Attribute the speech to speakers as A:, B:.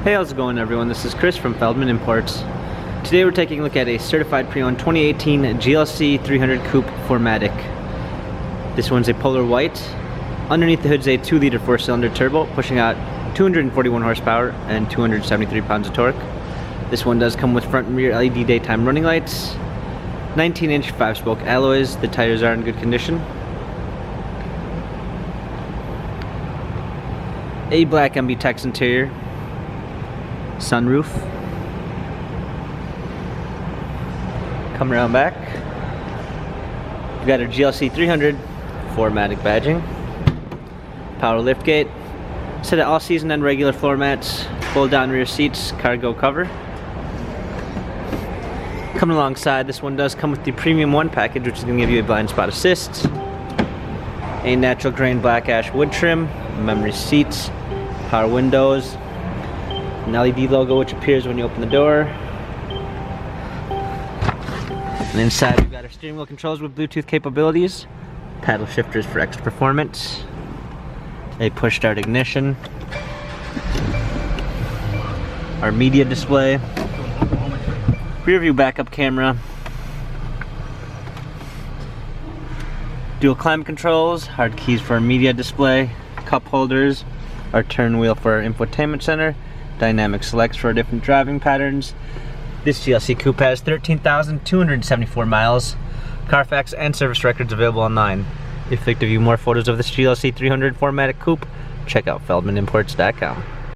A: Hey, how's it going everyone? This is Chris from Feldmann Imports. Today we're taking a look at a certified pre-owned 2018 GLC 300 Coupe 4MATIC. This one's a polar white. Underneath the hood's a 2-liter 4-cylinder turbo, pushing out 241 horsepower and 273 pounds of torque. This one does come with front and rear LED daytime running lights, 19-inch 5-spoke alloys. The tires are in good condition. A black MB-Tex interior, sunroof. Come around back. We've got our GLC 300 4MATIC badging, power liftgate, set of all-season and regular floor mats, fold-down rear seats, cargo cover. Coming alongside, this one does come with the Premium 1 package, which is going to give you a blind spot assist, a natural grain black ash wood trim, memory seats, power windows, an LED logo which appears when you open the door. And inside we've got our steering wheel controls with Bluetooth capabilities, paddle shifters for extra performance, a push start ignition, our media display, rear view backup camera, dual climate controls, hard keys for our media display, cup holders, our turn wheel for our infotainment center, dynamic selects for our different driving patterns. This GLC Coupe has 13,274 miles, Carfax and service records available online. If you'd like to view more photos of this GLC 300 4MATIC Coupe, check out feldmannimports.com.